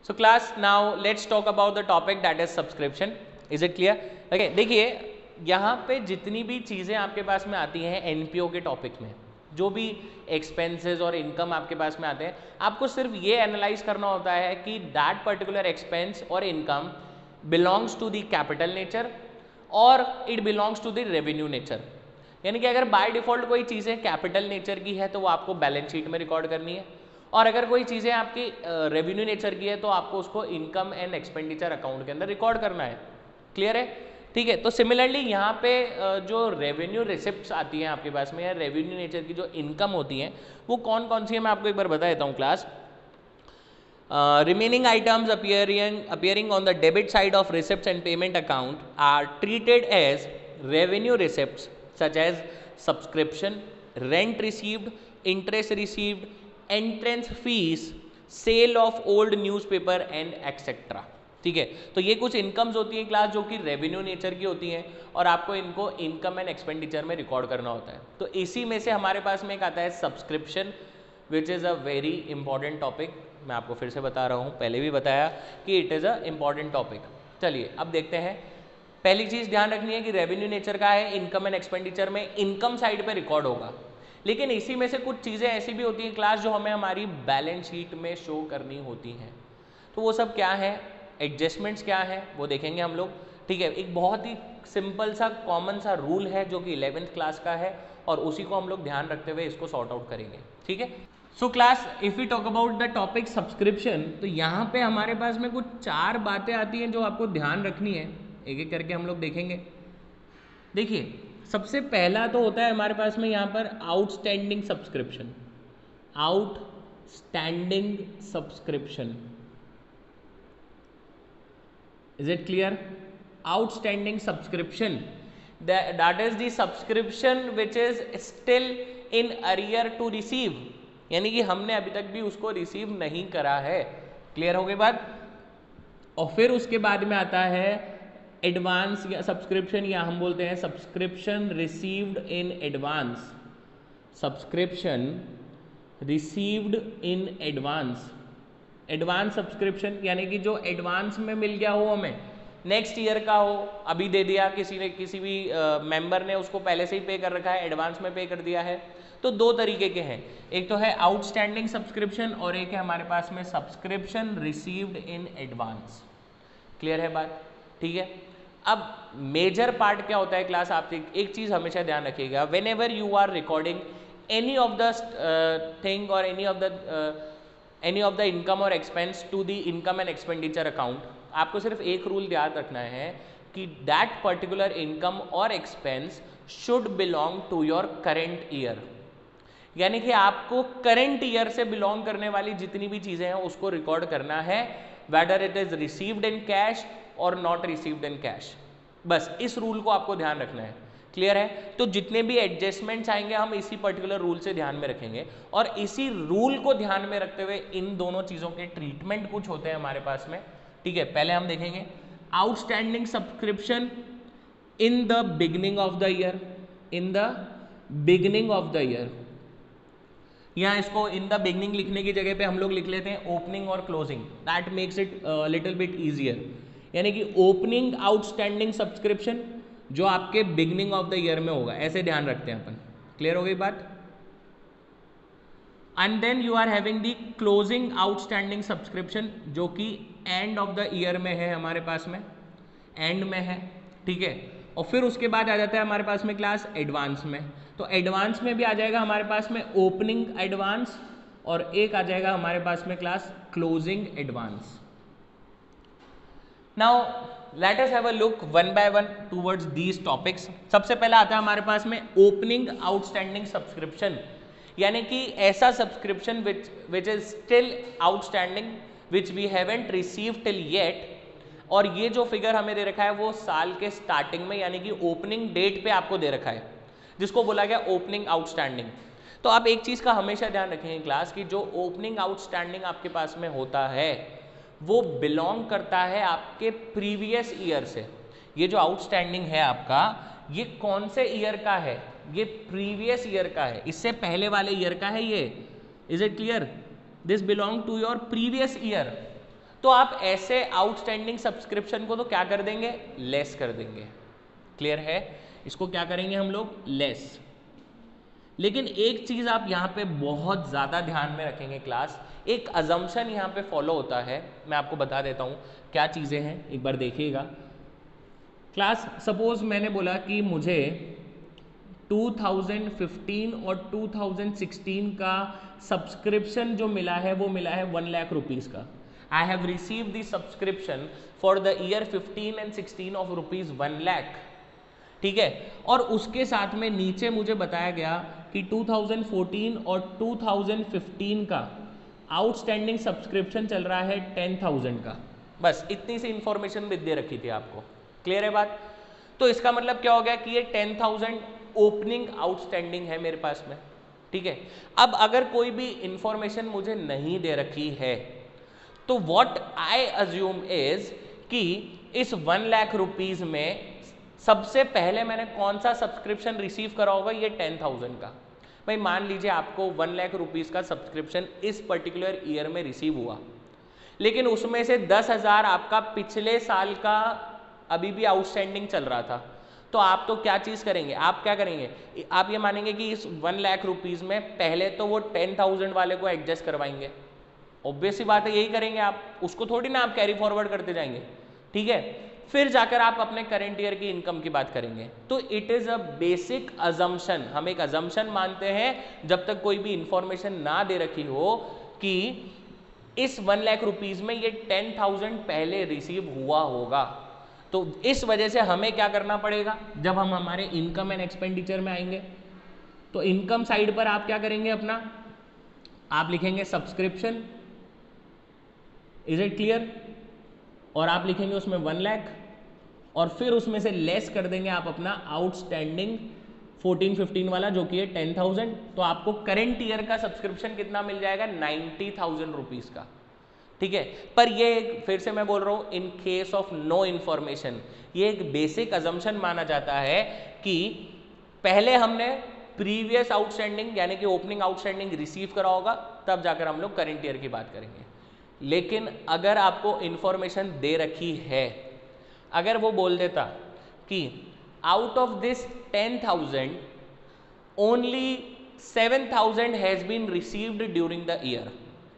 So class, now let's talk about the topic that is subscription. Is it clear? Okay, देखिए यहाँ पे जितनी भी चीज़ें आपके पास में आती हैं एनपीओ के टॉपिक में, जो भी एक्सपेंसेस और इनकम आपके पास में आते हैं, आपको सिर्फ ये एनालाइज करना होता है कि दैट पर्टिकुलर एक्सपेंस और income belongs to the capital nature और it belongs to the revenue nature. यानी कि अगर बाय डिफॉल्ट कोई चीज़ें कैपिटल नेचर की है तो वो आपको बैलेंस शीट में रिकॉर्ड करनी है, और अगर कोई चीज़ें आपकी रेवेन्यू नेचर की है तो आपको उसको इनकम एंड एक्सपेंडिचर अकाउंट के अंदर रिकॉर्ड करना है। क्लियर है? ठीक है। तो सिमिलरली यहाँ पे जो रेवेन्यू रिसिप्ट्स आती हैं आपके पास में या रेवेन्यू नेचर की जो इनकम होती हैं वो कौन कौन सी है मैं आपको एक बार बता देता हूँ class. Remaining items appearing on the debit side of receipts and payment account are treated as revenue receipts such as subscription, rent received, interest received, entrance fees, sale of old newspaper and etc. ठीक है, तो ये कुछ incomes होती हैं class जो कि revenue nature की होती हैं और आपको इनको इनकम एंड एक्सपेंडिचर में रिकॉर्ड करना होता है। तो इसी में से हमारे पास में एक आता है subscription, which is a very important topic. मैं आपको फिर से बता रहा हूँ, पहले भी बताया कि it is a important topic. चलिए अब देखते हैं। पहली चीज़ ध्यान रखनी है कि रेवेन्यू नेचर का है, इनकम एंड एक्सपेंडिचर में इनकम साइड पे रिकॉर्ड होगा, लेकिन इसी में से कुछ चीज़ें ऐसी भी होती हैं क्लास जो हमें हमारी बैलेंस शीट में शो करनी होती हैं। तो वो सब क्या है, एडजस्टमेंट्स क्या है वो देखेंगे हम लोग। ठीक है, एक बहुत ही सिंपल सा कॉमन सा रूल है जो कि 11th क्लास का है और उसी को हम लोग ध्यान रखते हुए इसको सॉर्ट आउट करेंगे। ठीक है। So class, if you talk about the topic subscription, तो यहाँ पे हमारे पास में कुछ 4 बातें आती हैं जो आपको ध्यान रखनी है, एक एक करके हम लोग देखेंगे। देखिए, सबसे पहला तो होता है हमारे पास में यहाँ पर outstanding subscription. Outstanding subscription, is it clear? Outstanding subscription, that is the subscription which is still in arrear to receive, यानी कि हमने अभी तक भी उसको रिसीव नहीं करा है। क्लियर हो गई बात? और फिर उसके बाद में आता है एडवांस या सब्सक्रिप्शन, या हम बोलते हैं subscription received in advance. Subscription received in advance, advance subscription यानी कि जो एडवांस में मिल गया हो, हमें नेक्स्ट ईयर का हो, अभी दे दिया किसी ने, किसी भी मेंबर ने उसको पहले से ही पे कर रखा है, एडवांस में पे कर दिया है। तो 2 तरीके के हैं, एक तो है आउटस्टैंडिंग सब्सक्रिप्शन और एक है हमारे पास में subscription received in advance. Clear है बात? ठीक है। अब मेजर पार्ट क्या होता है क्लास, आप एक चीज़ हमेशा ध्यान रखिएगा, whenever you are recording any of the thing और एनी ऑफ द इनकम और expense to the income and expenditure account, आपको सिर्फ एक रूल याद रखना है कि दैट पर्टिकुलर इनकम और expense should belong to your current year, यानी कि आपको करेंट ईयर से बिलोंग करने वाली जितनी भी चीजें हैं उसको रिकॉर्ड करना है, weather it is received in cash और नॉट रिसीव्ड इन कैश। बस इस रूल को आपको ध्यान रखना है। क्लियर है? तो जितने भी एडजस्टमेंट्स आएंगे हम इसी पर्टिकुलर रूल से ध्यान में रखेंगे, और इसी रूल को ध्यान में रखते हुए इन दोनों चीजों के ट्रीटमेंट कुछ होते हैं हमारे पास में। ठीक है, पहले हम देखेंगे outstanding subscription in the beginning of the year. In the beginning of the year, यहाँ इसको इन द बिगिनिंग लिखने की जगह पे हम लोग लिख लेते हैं ओपनिंग और closing, that makes it little bit easier. यानी कि ओपनिंग आउटस्टैंडिंग सब्सक्रिप्शन जो आपके बिगिनिंग ऑफ द ईयर में होगा, ऐसे ध्यान रखते हैं अपन। क्लियर हो गई बात? And then you are having the closing outstanding subscription जो कि एंड ऑफ द ईयर में है, हमारे पास में एंड में है। ठीक है, और फिर उसके बाद आ जाता है हमारे पास में क्लास एडवांस में। तो एडवांस में भी आ जाएगा हमारे पास में ओपनिंग एडवांस और एक आ जाएगा हमारे पास में class closing advance. Now let us have a look one by one towards these topics. सबसे पहला आता है हमारे पास में ओपनिंग आउटस्टैंडिंग सब्सक्रिप्शन, यानी कि ऐसा subscription which is still outstanding which we haven't received till yet, और ये जो फिगर हमें दे रखा है वो साल के स्टार्टिंग में, यानी कि ओपनिंग डेट पे आपको दे रखा है, जिसको बोला गया ओपनिंग आउटस्टैंडिंग। तो आप एक चीज़ का हमेशा ध्यान रखेंगे क्लास की, जो ओपनिंग आउटस्टैंडिंग आपके पास में होता है वो बिलोंग करता है आपके प्रीवियस ईयर से। ये जो आउटस्टैंडिंग है आपका, ये कौन से ईयर का है? ये प्रीवियस ईयर का है, इससे पहले वाले ईयर का है ये। Is it clear? This belong to your previous year. तो आप ऐसे आउटस्टैंडिंग सब्सक्रिप्शन को तो क्या कर देंगे, लेस कर देंगे। क्लियर है, इसको क्या करेंगे हम लोग, लेस। लेकिन एक चीज आप यहाँ पे बहुत ज्यादा ध्यान में रखेंगे क्लास, एक अजम्पशन यहाँ पे फॉलो होता है, मैं आपको बता देता हूँ क्या चीजें हैं, एक बार देखिएगा क्लास। सपोज मैंने बोला कि मुझे 2015 और 2016 का सब्सक्रिप्शन जो मिला है वो मिला है 1 लाख रुपीज़ का। I have receive the subscription for the year 15 and 16 of rupees 1 lakh. ठीक है, और उसके साथ में नीचे मुझे बताया गया कि 2014 और 2015 का आउटस्टैंडिंग सब्सक्रिप्शन चल रहा है 10,000 का। बस इतनी सी इंफॉर्मेशन भी दे रखी थी आपको। क्लियर है बात? तो इसका मतलब क्या हो गया कि ये 10,000 ओपनिंग आउटस्टैंडिंग है मेरे पास में। ठीक है, अब अगर कोई भी इंफॉर्मेशन मुझे नहीं दे रखी है तो व्हाट आई अज्यूम इज कि इस 1 लाख रुपीज में सबसे पहले मैंने कौन सा सब्सक्रिप्शन रिसीव करा होगा, ये 10,000 का। भाई मान लीजिए आपको 1 लाख रुपीज का सब्सक्रिप्शन इस पर्टिकुलर ईयर में रिसीव हुआ, लेकिन उसमें से 10,000 आपका पिछले साल का अभी भी आउटस्टैंडिंग चल रहा था। तो आप तो क्या चीज़ करेंगे, आप क्या करेंगे, आप ये मानेंगे कि इस 1 लाख रुपीज़ में पहले तो वो 10,000 वाले को एडजस्ट करवाएंगे। ऑब्वियस सी बात है, यही करेंगे आप, उसको थोड़ी ना आप कैरी फॉरवर्ड करते जाएंगे। ठीक है, फिर जाकर आप अपने करंट ईयर की इनकम की बात करेंगे। तो it is a basic assumption, हम एक अजम्पशन मानते हैं जब तक कोई भी इंफॉर्मेशन ना दे रखी हो कि इस 1 लाख रुपीज़ में ये 10,000 पहले रिसीव हुआ होगा। तो इस वजह से हमें क्या करना पड़ेगा, जब हम हमारे इनकम एंड एक्सपेंडिचर में आएंगे तो इनकम साइड पर आप क्या करेंगे, अपना आप लिखेंगे सब्सक्रिप्शन, इज इट क्लियर, और आप लिखेंगे उसमें 1 लाख, और फिर उसमें से लेस कर देंगे आप अपना आउटस्टैंडिंग 14-15 वाला जो कि है 10,000। तो आपको करंट ईयर का सब्सक्रिप्शन कितना मिल जाएगा, 90,000 रुपीज़ का। ठीक है, पर ये फिर से मैं बोल रहा हूँ, in case of no information, ये एक बेसिक अजम्पशन माना जाता है कि पहले हमने प्रीवियस आउटस्टैंडिंग यानी कि ओपनिंग आउटस्टैंडिंग रिसीव करा होगा, तब जाकर हम लोग करंट ईयर की बात करेंगे। लेकिन अगर आपको इन्फॉर्मेशन दे रखी है, अगर वो बोल देता कि out of this 10,000 only 7,000 has been received during the year,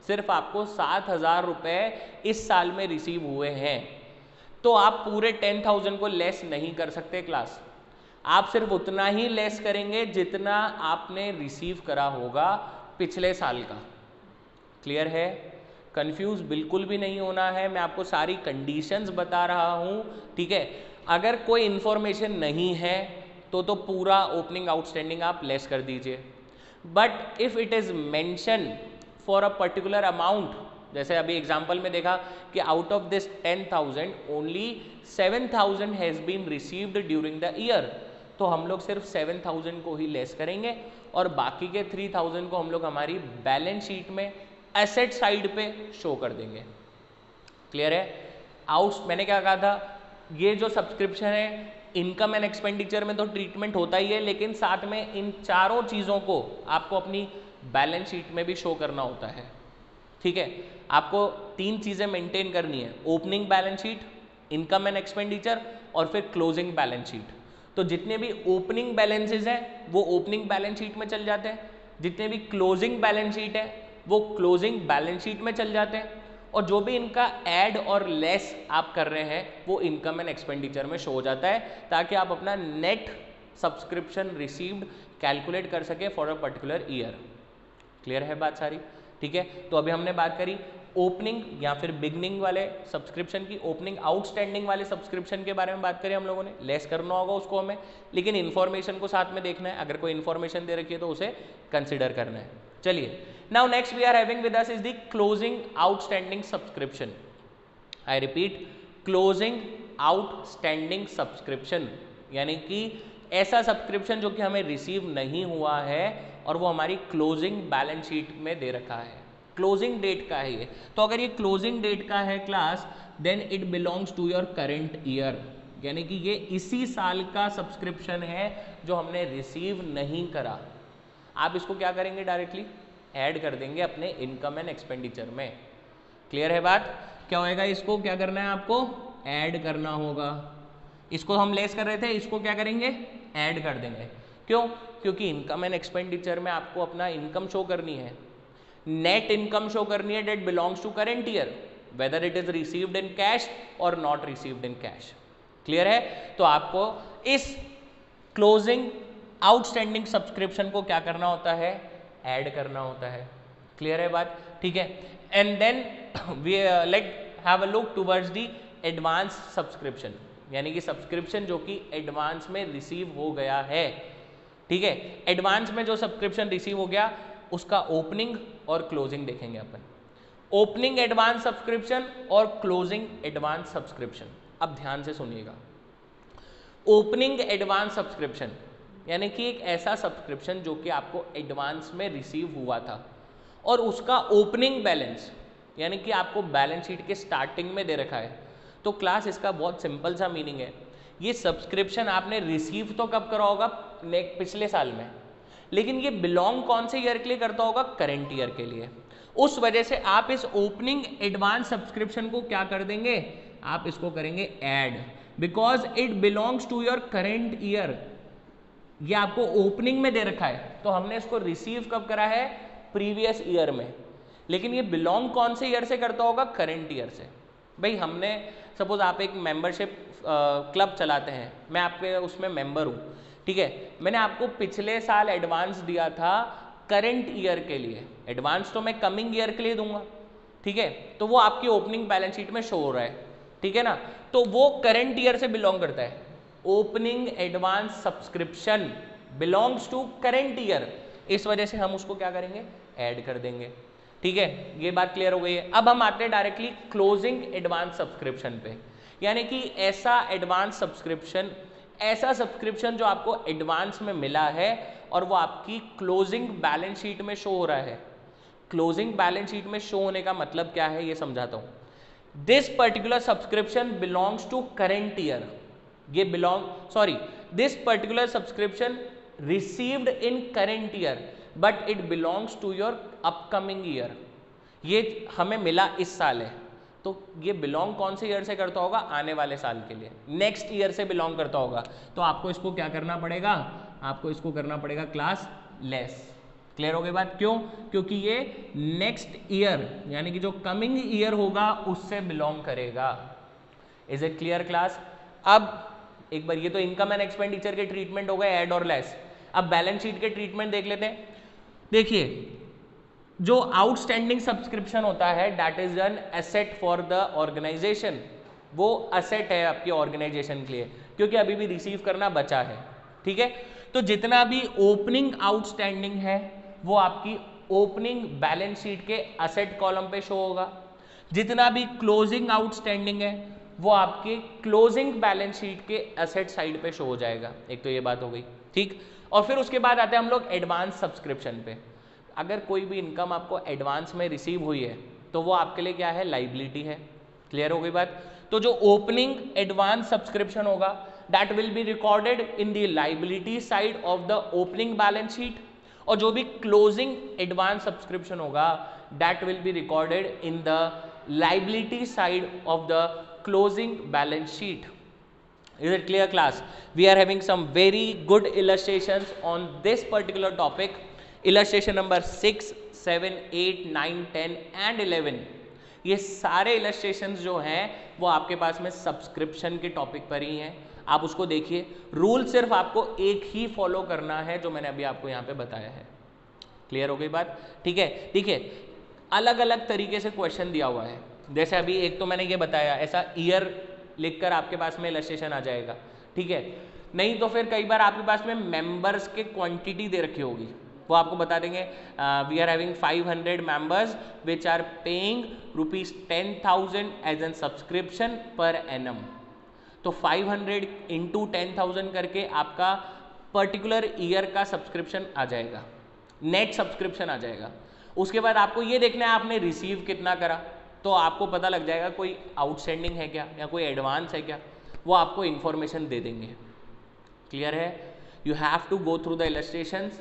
सिर्फ आपको 7,000 रुपए इस साल में रिसीव हुए हैं, तो आप पूरे 10,000 को लेस नहीं कर सकते क्लास। आप सिर्फ उतना ही लेस करेंगे जितना आपने रिसीव करा होगा पिछले साल का। क्लियर है? कंफ्यूज बिल्कुल भी नहीं होना है, मैं आपको सारी कंडीशंस बता रहा हूं। ठीक है, अगर कोई इंफॉर्मेशन नहीं है तो पूरा ओपनिंग आउटस्टैंडिंग आप लेस कर दीजिए। But if it is mention for a particular amount, जैसे अभी एग्जांपल में देखा कि out of this 10,000 only 7,000 has been received during the year, तो हम लोग सिर्फ 7,000 को ही लेस करेंगे और बाकी के 3,000 को हम लोग हमारी बैलेंस शीट में एसेट साइड पे शो कर देंगे। क्लियर है? मैंने क्या कहा था, ये जो सब्सक्रिप्शन है इनकम एंड एक्सपेंडिचर में तो ट्रीटमेंट होता ही है, लेकिन साथ में इन चारों चीज़ों को आपको अपनी बैलेंस शीट में भी शो करना होता है। ठीक है, आपको 3 चीज़ें मेंटेन करनी है, opening balance sheet, income and expenditure और फिर क्लोजिंग बैलेंस शीट। तो जितने भी ओपनिंग बैलेंसेज हैं वो ओपनिंग बैलेंस शीट में चल जाते हैं, जितने भी क्लोजिंग बैलेंस शीट है वो क्लोजिंग बैलेंस शीट में चल जाते हैं, और जो भी इनका ऐड और लेस आप कर रहे हैं वो इनकम एंड एक्सपेंडिचर में शो हो जाता है, ताकि आप अपना नेट सब्सक्रिप्शन रिसीव्ड कैलकुलेट कर सके for a particular year. Clear है बात सारी? ठीक है, तो अभी हमने बात करी ओपनिंग या फिर बिगनिंग वाले सब्सक्रिप्शन की, ओपनिंग आउटस्टैंडिंग वाले सब्सक्रिप्शन के बारे में बात करी हम लोगों ने, लेस करना होगा उसको हमें, लेकिन इन्फॉर्मेशन को साथ में देखना है, अगर कोई इन्फॉर्मेशन दे रखी है तो उसे कंसिडर करना है। चलिए, now next we are having with us is the closing outstanding subscription. I repeat, closing outstanding subscription, यानी कि ऐसा सब्सक्रिप्शन जो कि हमें रिसीव नहीं हुआ है और वो हमारी क्लोजिंग बैलेंस शीट में दे रखा है, क्लोजिंग डेट का है ये। तो अगर ये क्लोजिंग डेट का है class, then it belongs to your current year, यानी कि ये इसी साल का सब्सक्रिप्शन है जो हमने रिसीव नहीं करा। आप इसको क्या करेंगे, डायरेक्टली ऐड कर देंगे अपने इनकम एंड एक्सपेंडिचर में। क्लियर है बात? क्या होएगा, इसको क्या करना है आपको, ऐड करना होगा। इसको हम लेस कर रहे थे, इसको क्या करेंगे, ऐड कर देंगे। क्यों, क्योंकि इनकम एंड एक्सपेंडिचर में आपको अपना इनकम शो करनी है, नेट इनकम शो करनी है that belongs to current year, whether it is received in cash और not received in cash. Clear है? तो आपको इस क्लोजिंग आउटस्टैंडिंग सब्सक्रिप्शन को क्या करना होता है, ऐड करना होता है। क्लियर है बात? ठीक है। And then we like have a look towards the advance subscription, यानी कि सब्सक्रिप्शन जो कि एडवांस में रिसीव हो गया है। ठीक है, एडवांस में जो सब्सक्रिप्शन रिसीव हो गया उसका ओपनिंग और क्लोजिंग देखेंगे अपन। ओपनिंग एडवांस सब्सक्रिप्शन और क्लोजिंग एडवांस सब्सक्रिप्शन। अब ध्यान से सुनिएगा। ओपनिंग एडवांस सब्सक्रिप्शन यानी कि एक ऐसा सब्सक्रिप्शन जो कि आपको एडवांस में रिसीव हुआ था और उसका ओपनिंग बैलेंस यानी कि आपको बैलेंस शीट के स्टार्टिंग में दे रखा है। तो क्लास इसका बहुत सिंपल सा मीनिंग है, ये सब्सक्रिप्शन आपने रिसीव तो कब करा होगा, पिछले साल में, लेकिन ये बिलोंग कौन से ईयर के लिए करता होगा, करेंट ईयर के लिए। उस वजह से आप इस ओपनिंग एडवांस सब्सक्रिप्शन को क्या कर देंगे, आप इसको करेंगे add, because it belongs to your current year. ये आपको ओपनिंग में दे रखा है तो हमने इसको रिसीव कब करा है, प्रीवियस ईयर में, लेकिन ये बिलोंग कौन से ईयर से करता होगा, करेंट ईयर से। भाई हमने सपोज आप एक मेंबरशिप क्लब चलाते हैं, मैं आपके उसमें मेंबर हूँ, ठीक है, मैंने आपको पिछले साल एडवांस दिया था करंट ईयर के लिए, एडवांस तो मैं कमिंग ईयर के लिए दूंगा, ठीक है, तो वो आपकी ओपनिंग बैलेंस शीट में शो हो रहा है, ठीक है ना, तो वो करंट ईयर से बिलोंग करता है। Opening advance subscription belongs to current year, इस वजह से हम उसको क्या करेंगे, ऐड कर देंगे। ठीक है, ये बात क्लियर हो गई है। अब हम आते हैं डायरेक्टली क्लोजिंग एडवांस सब्सक्रिप्शन पे, यानी कि ऐसा एडवांस सब्सक्रिप्शन, ऐसा सब्सक्रिप्शन जो आपको एडवांस में मिला है और वो आपकी क्लोजिंग बैलेंस शीट में शो हो रहा है। क्लोजिंग बैलेंस शीट में शो होने का मतलब क्या है, ये समझाता हूं। This particular subscription belongs to current year, ये this particular subscription received in current year but it belongs to your upcoming year, ये हमें मिला इस साल है, तो ये बिलोंग कौन से ईयर से करता होगा, आने वाले साल के लिए, नेक्स्ट ईयर से बिलोंग करता होगा। तो आपको इसको क्या करना पड़ेगा, आपको इसको करना पड़ेगा क्लास लेस। क्लियर हो गई बात? क्यों? क्योंकि ये नेक्स्ट ईयर यानी कि जो कमिंग ईयर होगा उससे बिलोंग करेगा। Is it clear class? अब एक बार ये तो इनकम एंड एक्सपेंडिचर के ट्रीटमेंट हो गए ऐड और लेस। अब बैलेंस शीट के ट्रीटमेंट देख लेते हैं। देखिए, जो आउटस्टैंडिंग सब्सक्रिप्शन होता है that is an asset for the organisation, वो एसेट है आपकी ऑर्गेनाइजेशन के लिए, क्योंकि अभी भी रिसीव करना बचा है। ठीक है, तो जितना भी ओपनिंग आउटस्टैंडिंग है वो आपकी ओपनिंग बैलेंस शीट के एसेट कॉलम पे शो होगा, जितना भी क्लोजिंग आउटस्टैंडिंग है वो आपके क्लोजिंग बैलेंस शीट के एसेट साइड पे शो हो जाएगा। एक तो ये बात हो गई, ठीक। और फिर उसके बाद आते हैं हम लोग एडवांस सब्सक्रिप्शन पे। अगर कोई भी इनकम आपको एडवांस में रिसीव हुई है तो वो आपके लिए क्या है, लाइबिलिटी है। क्लियर हो गई बात? तो जो ओपनिंग एडवांस सब्सक्रिप्शन होगा that will be recorded in the liability side of the opening balance sheet, और जो भी क्लोजिंग एडवांस सब्सक्रिप्शन होगा that will be recorded in the liability side of the closing balance sheet. Is it clear class? We are having some very good illustrations on this particular topic. Illustration number 6, 7, 8, 9, 10 and 11. ये सारे illustrations जो हैं वो आपके पास में subscription के topic पर ही हैं। आप उसको देखिए, रूल सिर्फ आपको एक ही फॉलो करना है जो मैंने अभी आपको यहाँ पे बताया है। क्लियर हो गई बात? ठीक है, देखिए अलग अलग तरीके से क्वेश्चन दिया हुआ है। जैसे अभी एक तो मैंने ये बताया, ऐसा ईयर लिखकर आपके पास में इलस्ट्रेशन आ जाएगा, ठीक है। नहीं तो फिर कई बार आपके पास में मेंबर्स के क्वांटिटी दे रखी होगी, वो आपको बता देंगे we are having 500 members which are paying ₹10,000 as an subscription per annum. तो 500 इंटू 10,000 करके आपका पर्टिकुलर ईयर का सब्सक्रिप्शन आ जाएगा, नेट सब्सक्रिप्शन आ जाएगा। उसके बाद आपको ये देखना है आपने रिसीव कितना करा, तो आपको पता लग जाएगा कोई आउटस्टैंडिंग है क्या या कोई एडवांस है क्या, वो आपको इन्फॉर्मेशन दे देंगे। क्लियर है? You have to go through the illustrations.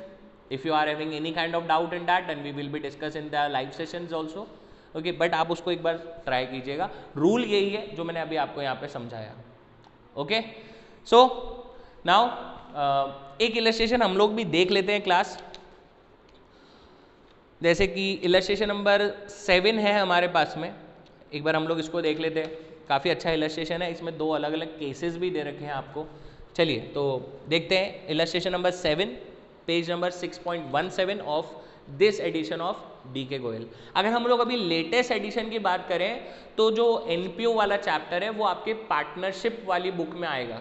If you are having any kind of doubt in that and we will be discuss in the live sessions also, okay, but आप उसको एक बार try कीजिएगा। Rule यही है जो मैंने अभी आपको यहाँ पे समझाया। ओके, सो नाउ एक इलस्ट्रेशन हम लोग भी देख लेते हैं क्लास। जैसे कि इलस्ट्रेशन नंबर 7 है हमारे पास में, एक बार हम लोग इसको देख लेते हैं। काफ़ी अच्छा इलस्ट्रेशन है, इसमें 2 अलग अलग केसेस भी दे रखे हैं आपको। चलिए तो देखते हैं illustration number 7, page number 6.17 of this edition of DK Goyal. अगर हम लोग अभी लेटेस्ट एडिशन की बात करें तो जो NPO वाला चैप्टर है वो आपके पार्टनरशिप वाली बुक में आएगा,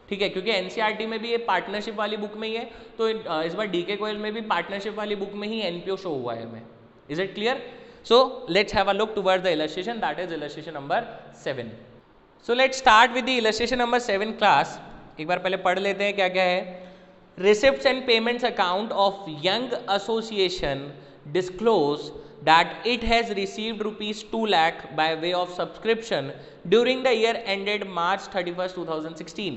ठीक है, क्योंकि NCERT में भी ये पार्टनरशिप वाली बुक में ही है, तो इस बार DK गोयल में भी पार्टनरशिप वाली बुक में ही NPO शो हुआ है हमें। Is it clear? So let's have a look towards the illustration, that is illustration number 7. So let's start with the illustration number 7 class. एक बार पहले पढ़ लेते हैं क्या क्या है। Receipts and payments account of Young Association disclose that it has received rupees 2 lakh by way of subscription during the year ended March 31st 2016.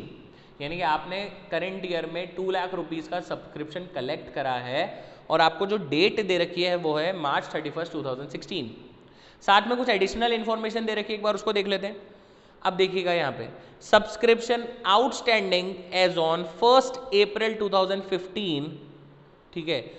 यानी कि आपने करंट ईयर में 2 लाख रुपीज़ का सब्सक्रिप्शन कलेक्ट करा है और आपको जो डेट दे रखी है वो है March 31st 2016। साथ में कुछ एडिशनल इन्फॉर्मेशन दे रखी है, एक बार उसको देख लेते हैं। अब देखिएगा यहाँ पे subscription outstanding as on 1st April 2015, ठीक है,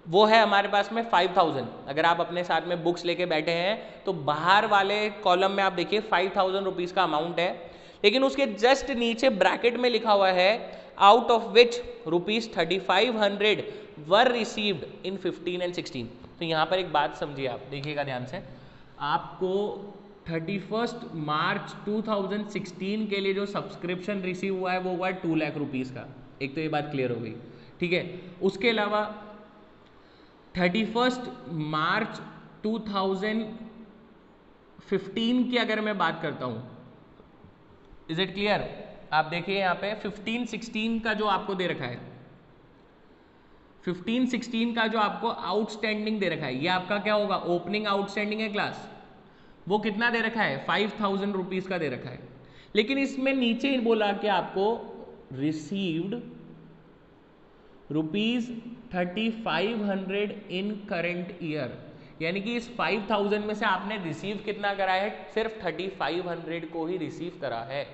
वो है हमारे पास में 5000। अगर आप अपने साथ में बुक्स लेके बैठे हैं तो बाहर वाले कॉलम में आप देखिए 5000 रुपीज़ का अमाउंट है, लेकिन उसके जस्ट नीचे ब्रैकेट में लिखा हुआ है out of which ₹3500 were received in 15 and 16। तो यहाँ पर एक बात समझिए, आप देखिएगा ध्यान से, आपको 31 मार्च 2016 के लिए जो सब्सक्रिप्शन रिसीव हुआ है वो हुआ है 2 लाख रुपीज़ का। एक तो ये बात क्लियर हो गई, ठीक है। उसके अलावा 31 मार्च 2015 की अगर मैं बात करता हूँ, इज इट क्लियर? आप देखिए यहाँ पे 15-16 का जो आपको दे रखा है, 15-16 का जो आपको आउटस्टैंडिंग दे रखा है, ये आपका क्या होगा? ओपनिंग आउटस्टैंडिंग है क्लास। वो कितना दे रखा है? 5000 रुपीज़ का दे रखा है, लेकिन इसमें नीचे बोला कि आपको रिसीव्ड ₹3500 इन करंट ईयर, यानी कि इस 5000 में से आपने रिसीव कितना करा है? सिर्फ 3500 को ही रिसीव करा है।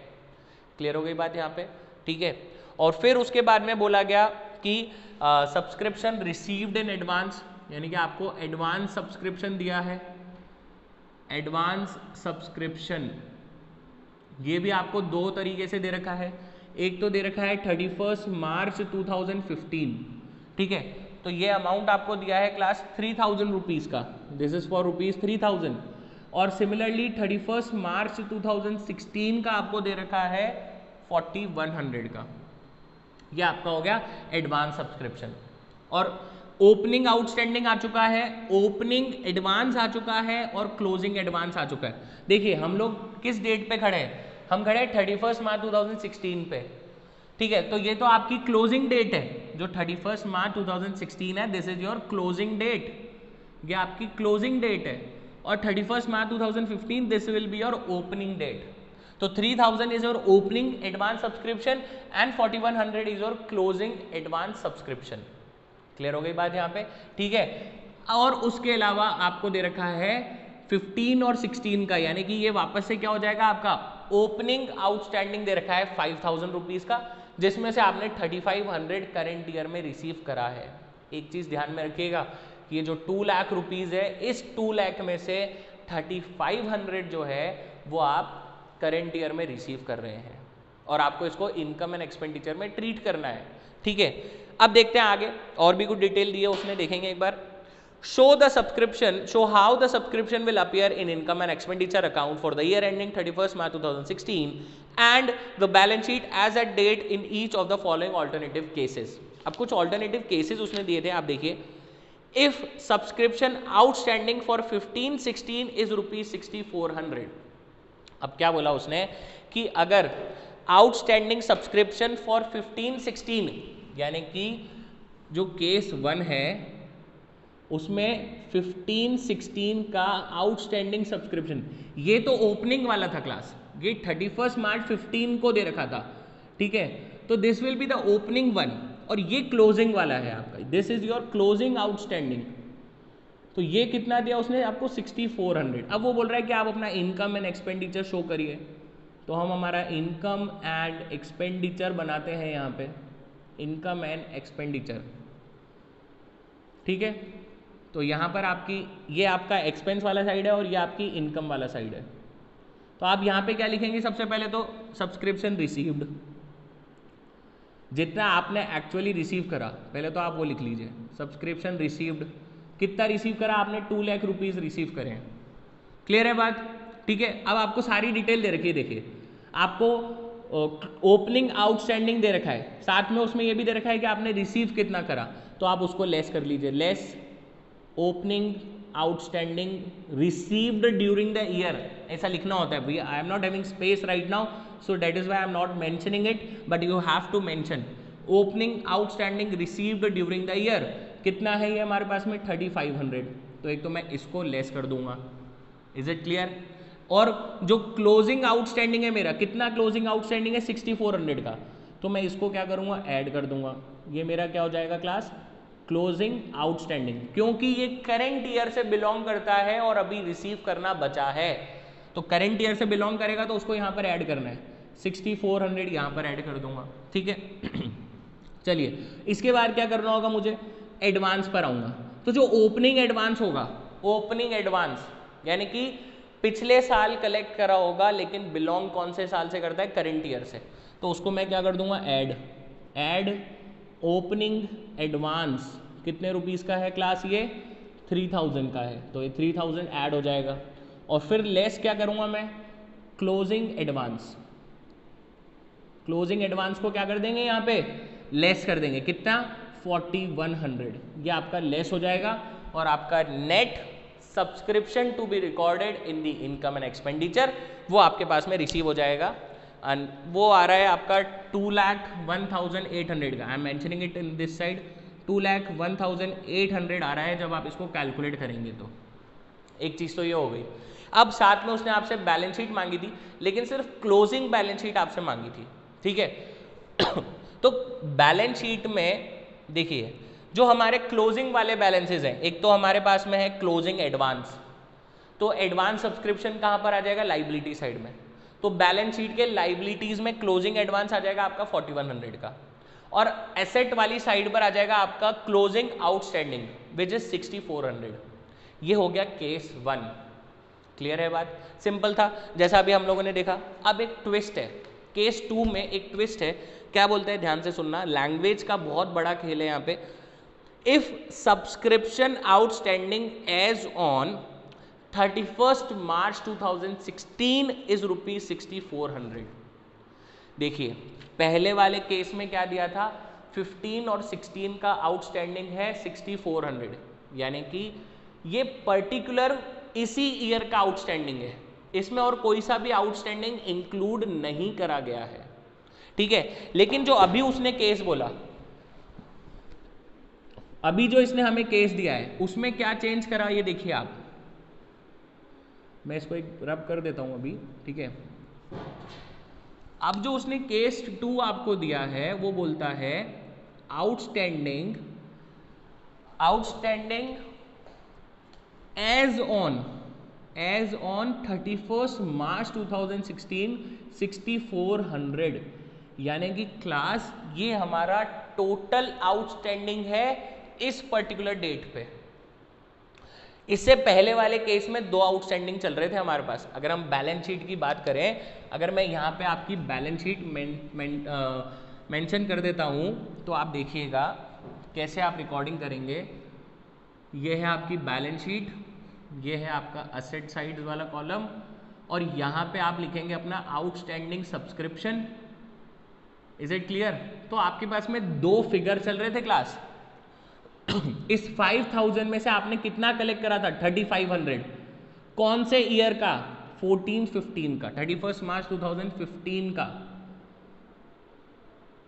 क्लियर हो गई बात यहाँ पे, ठीक है। और फिर उसके बाद में बोला गया कि सब्सक्रिप्शन रिसीव्ड इन एडवांस, यानी कि आपको एडवांस सब्सक्रिप्शन दिया है। एडवांस सब्सक्रिप्शन ये भी आपको 2 तरीके से दे रखा है। एक तो दे रखा है 31 मार्च 2015, ठीक है, तो ये अमाउंट आपको दिया है क्लास 3000 रुपीज़ का, दिस इज फॉर ₹3000। और सिमिलरली 31 मार्च 2016 का आपको दे रखा है 4100 का। ये आपका हो गया एडवांस सब्सक्रिप्शन। और ओपनिंग आउटस्टैंडिंग आ चुका है, ओपनिंग एडवांस आ चुका है और क्लोजिंग एडवांस आ चुका है। देखिए हम लोग किस डेट पे खड़े हैं? हम खड़े हैं 31 मार्च 2016 पे, ठीक है। तो ये तो आपकी क्लोजिंग डेट है, जो 31 मार्च 2016 है, this is your closing date, ये आपकी क्लोजिंग डेट है। और 31 March 2015 this will be your opening date. तो 3000 is your opening advance subscription and 4100 is your closing advance subscription. Clear हो गई बात यहाँ पे, ठीक है। और उसके अलावा आपको दे रखा है 15 और 16 का, यानी कि ये वापस से क्या हो जाएगा आपका? ओपनिंग आउटस्टैंडिंग दे रखा है 5000 रुपीज़ का, जिसमें से आपने 3500 करंट ईयर में रिसीव करा है। एक चीज़ ध्यान में रखिएगा, ये जो 2 लाख रुपीज़ है, इस 2 लाख में से 3500 जो है वो आप करंट ईयर में रिसीव कर रहे हैं और आपको इसको इनकम एंड एक्सपेंडिचर में ट्रीट करना है, ठीक है। अब देखते हैं आगे, और भी कुछ डिटेल दी है उसने, देखेंगे एक बार। show how the subscription will appear in income and expenditure account for the year ending 31st March 2016 and the balance sheet as at date in each of the following alternative cases। अब कुछ alternative cases उसने दिए थे, आप देखिए। if subscription outstanding for 15-16 is ₹6400। अब क्या बोला उसने कि अगर आउटस्टैंडिंग सब्सक्रिप्शन फॉर 15-16, यानी कि जो केस 1 है उसमें 15-16 का आउटस्टैंडिंग सब्सक्रिप्शन, ये तो ओपनिंग वाला था क्लास, ये 31 मार्च 15 को दे रखा था, ठीक है। तो this will be the opening one, और ये क्लोजिंग वाला है आपका, this is your closing outstanding. तो ये कितना दिया उसने आपको 6400। अब वो बोल रहा है कि आप अपना इनकम एंड एक्सपेंडिचर शो करिए, तो हम हमारा इनकम एंड एक्सपेंडिचर बनाते हैं यहाँ पे, इनकम एंड एक्सपेंडिचर, ठीक है। तो यहाँ पर आपकी ये आपका एक्सपेंस वाला साइड है और ये आपकी इनकम वाला साइड है। तो आप यहाँ पे क्या लिखेंगे, सबसे पहले तो सब्सक्रिप्शन रिसीव्ड, जितना आपने एक्चुअली रिसीव करा पहले तो आप वो लिख लीजिए, सब्सक्रिप्शन रिसीव्ड, कितना रिसीव करा आपने, 2 लाख रुपीज़ रिसीव करे हैं। क्लियर है बात, ठीक है। अब आपको सारी डिटेल दे रखी है, देखिए आपको ओपनिंग आउटस्टैंडिंग दे रखा है, साथ में उसमें ये भी दे रखा है कि आपने रिसीव कितना करा, तो आप उसको लेस कर लीजिए, less opening outstanding received during the year, ऐसा लिखना होता है भैया। I am not having space right now, so that is why I am not mentioning it, but you have to mention opening outstanding received during the year. कितना है ये हमारे पास में 3500, तो एक तो मैं इसको लेस कर दूंगा, इज इट क्लियर। और जो क्लोजिंग आउटस्टैंडिंग है मेरा, कितना क्लोजिंग आउटस्टैंडिंग है 6400 का, तो मैं इसको क्या करूंगा, ऐड कर दूंगा, ये मेरा क्या हो जाएगा क्लास, क्लोजिंग आउटस्टैंडिंग, क्योंकि ये करंट ईयर से बिलोंग करता है और अभी रिसीव करना बचा है, तो करंट ईयर से बिलोंग करेगा तो उसको यहाँ पर ऐड करना है, 6400 यहाँ पर ऐड कर दूंगा, ठीक है। चलिए इसके बाद क्या करना होगा मुझे, एडवांस पर आऊंगा। तो जो ओपनिंग एडवांस होगा, ओपनिंग एडवांस यानी कि पिछले साल कलेक्ट करा होगा लेकिन बिलोंग कौन से साल से करता है, करंट ईयर से, तो उसको मैं क्या कर दूंगा, ऐड ओपनिंग एडवांस, कितने रुपीस का है क्लास, ये 3000 का है, तो ये 3000 ऐड हो जाएगा। और फिर लेस क्या करूंगा मैं, क्लोजिंग एडवांस, क्लोजिंग एडवांस को क्या कर देंगे यहाँ पे, लेस कर देंगे, कितना 4100, ये आपका लेस हो जाएगा और आपका net subscription to be recorded in the income and expenditure वो आपके पास में रिसीव हो जाएगा। एंड वो आ रहा है आपका 2,01,800 का, I am mentioning it in this side, 2,01,800 आ रहा है जब आप इसको कैलकुलेट करेंगे। तो एक चीज़ तो ये हो गई। अब साथ में उसने आपसे बैलेंस शीट मांगी थी, लेकिन सिर्फ क्लोजिंग बैलेंस शीट आपसे मांगी थी, ठीक है। तो बैलेंस शीट में देखिए जो हमारे क्लोजिंग वाले बैलेंसेज हैं, एक तो हमारे पास में है क्लोजिंग एडवांस, तो एडवांस सब्सक्रिप्शन कहाँ पर आ जाएगा, लाइबिलिटी साइड में, तो बैलेंस शीट के लाइबिलिटीज में क्लोजिंग एडवांस आ जाएगा आपका 4100 का, और एसेट वाली साइड पर आ जाएगा आपका क्लोजिंग आउटस्टैंडिंग विच इज 6400। ये हो गया केस 1। क्लियर है बात, सिंपल था जैसा अभी हम लोगों ने देखा। अब एक ट्विस्ट है, केस 2 में एक ट्विस्ट है, क्या बोलते हैं ध्यान से सुनना, लैंग्वेज का बहुत बड़ा खेल है यहाँ पे। If subscription outstanding as on 31st March 2016 is ₹6400। देखिए पहले वाले केस में क्या दिया था, 15 और 16 का आउटस्टैंडिंग है 6400, यानी कि ये पर्टिकुलर इसी ईयर का आउटस्टैंडिंग है, इसमें और कोई सा भी आउटस्टैंडिंग इंक्लूड नहीं करा गया है, ठीक है। लेकिन जो अभी उसने केस बोला, अभी जो इसने हमें केस दिया है उसमें क्या चेंज करा, ये देखिए आप, मैं इसको एक रब कर देता हूं अभी, ठीक है। अब जो उसने केस 2 आपको दिया है वो बोलता है outstanding as on 31st March 2016 6400, यानी कि क्लास ये हमारा टोटल आउटस्टैंडिंग है इस पर्टिकुलर डेट पे। इससे पहले वाले केस में 2 आउटस्टैंडिंग चल रहे थे हमारे पास। अगर हम बैलेंस शीट की बात करें, अगर मैं यहाँ पे आपकी बैलेंस शीट मेंशन कर देता हूँ तो आप देखिएगा कैसे आप रिकॉर्डिंग करेंगे। ये है आपकी बैलेंस शीट, ये है आपका असेट साइड वाला कॉलम, और यहाँ पे आप लिखेंगे अपना outstanding subscription. Is it clear? तो आपके पास में 2 फिगर चल रहे थे क्लास। इस 5000 में से आपने कितना कलेक्ट करा था, 3500। कौन से ईयर का, 14-15 का, 31st March 2015 का।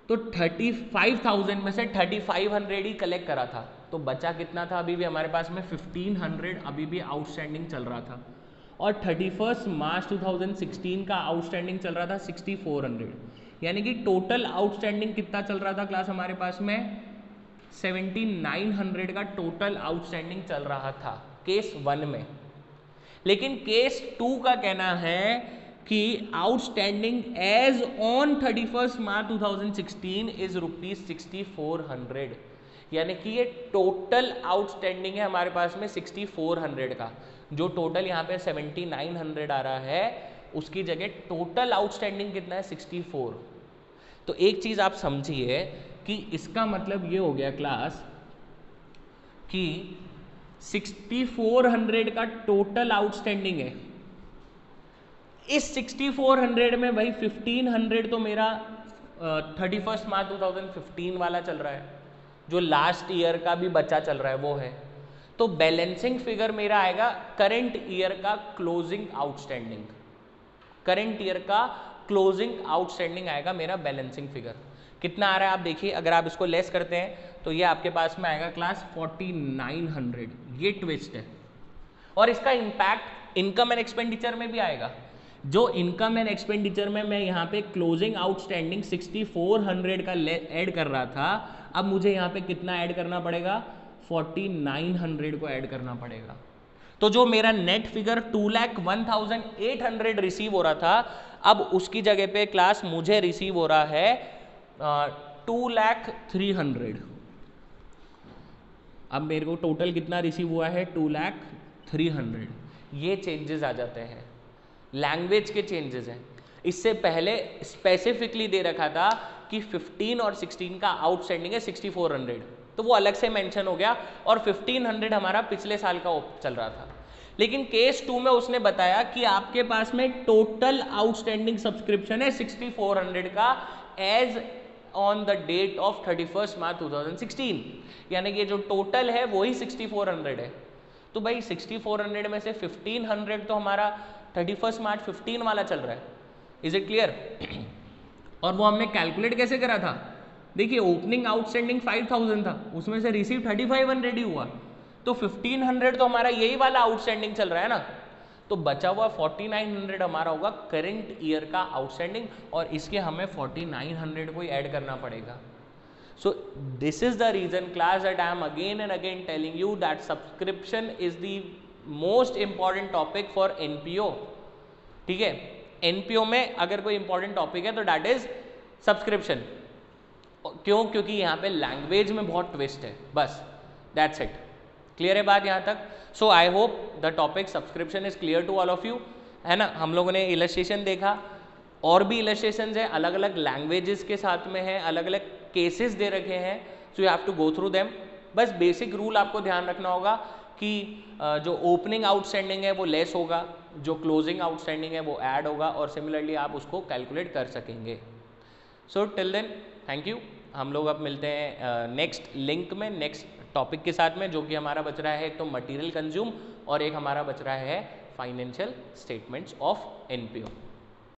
तो 35,000 में से 3500 ही कलेक्ट करा था, तो बचा कितना था अभी भी हमारे पास में 1500 अभी भी आउटस्टैंडिंग चल रहा था, और 31st March 2016 का आउटस्टैंडिंग चल रहा था 6400, यानी कि टोटल आउटस्टैंडिंग कितना चल रहा था क्लास हमारे पास में 7900 का टोटल आउटस्टैंडिंग चल रहा था। केस 1 में। लेकिन केस 2 का कहना है कि outstanding as on 31 March 2016 is ₹6400, यानी कि ये टोटल आउटस्टैंडिंग है हमारे पास में 6400 का। जो टोटल यहाँ पे 7900 आ रहा है उसकी जगह टोटल आउटस्टैंडिंग कितना है 64। तो एक चीज आप समझिए कि इसका मतलब ये हो गया क्लास कि 6400 का टोटल आउटस्टैंडिंग है। इस 6400 में भाई 1500 तो मेरा 31 मार्च 2015 वाला चल रहा है, जो लास्ट ईयर का भी बचा चल रहा है वो है। तो बैलेंसिंग फिगर मेरा आएगा करंट ईयर का क्लोजिंग आउटस्टैंडिंग। करंट ईयर का क्लोजिंग आउटस्टैंडिंग आएगा मेरा बैलेंसिंग फिगर। कितना आ रहा है आप देखिए, अगर आप इसको लेस करते हैं तो ये आपके पास में आएगा क्लास 4900। ये ट्विस्ट है और इसका इंपैक्ट इनकम एंड एक्सपेंडिचर में भी आएगा। जो इनकम एंड एक्सपेंडिचर में मैं यहाँ पे क्लोजिंग आउटस्टैंडिंग 6400 का ऐड कर रहा था, अब मुझे यहाँ पे कितना ऐड करना पड़ेगा 4900 को ऐड करना पड़ेगा। तो जो मेरा नेट फिगर 2,01,800 रिसीव हो रहा था, अब उसकी जगह पे क्लास मुझे रिसीव हो रहा है 2,03,000। अब मेरे को टोटल कितना रिसीव हुआ है 2,03,000। ये चेंजेस आ जाते हैं, लैंग्वेज के चेंजेस हैं। इससे पहले स्पेसिफिकली दे रखा था कि 15 और 16 का आउटस्टैंडिंग है 6400, तो वो अलग से मेंशन हो गया और 1500 हमारा पिछले साल का चल रहा था। लेकिन केस 2 में उसने बताया कि आपके पास में टोटल आउटस्टैंडिंग सब्सक्रिप्शन है 6400 का as on the date of 31 March 2016, यानी कि जो टोटल है वही 6400 है। तो भाई 6400 में से 1500 तो हमारा 31 मार्च 15 वाला चल रहा है। Is it clear? और वो हमने कैलकुलेट कैसे करा था? देखिए ओपनिंग आउटस्टैंडिंग 5000 था, उसमें से रिसीव 3500 ही हुआ, तो 1500 तो हमारा यही वाला आउटस्टैंडिंग चल रहा है ना, तो बचा हुआ 4900 हमारा होगा करंट ईयर का आउटस्टैंडिंग, और इसके हमें 4900 को ही ऐड करना पड़ेगा। So this is the reason class that I am again and again telling you that subscription is the most important topic for NPO। ठीक है, NPO में अगर कोई important topic है तो that is subscription। क्यों? क्योंकि यहाँ पे लैंग्वेज में बहुत ट्विस्ट है, बस that's it। क्लियर है बात यहाँ तक? So I hope the topic subscription is clear to all of you, है ना। हम लोगों ने इलस्ट्रेशन देखा, और भी इलस्ट्रेशंस है, अलग अलग लैंग्वेजेस के साथ में है, अलग अलग केसेस दे रखे हैं, so you have to go through them. बस बेसिक रूल आपको ध्यान रखना होगा कि जो ओपनिंग आउटस्टैंडिंग है वो लेस होगा, जो क्लोजिंग आउटस्टैंडिंग है वो ऐड होगा, और सिमिलरली आप उसको कैलकुलेट कर सकेंगे। So till then thank you. हम लोग अब मिलते हैं नेक्स्ट लिंक में, नेक्स्ट टॉपिक के साथ में, जो कि हमारा बच रहा है एक तो मटेरियल कंज्यूम और एक हमारा बच रहा है फाइनेंशियल स्टेटमेंट्स ऑफ एनपीओ।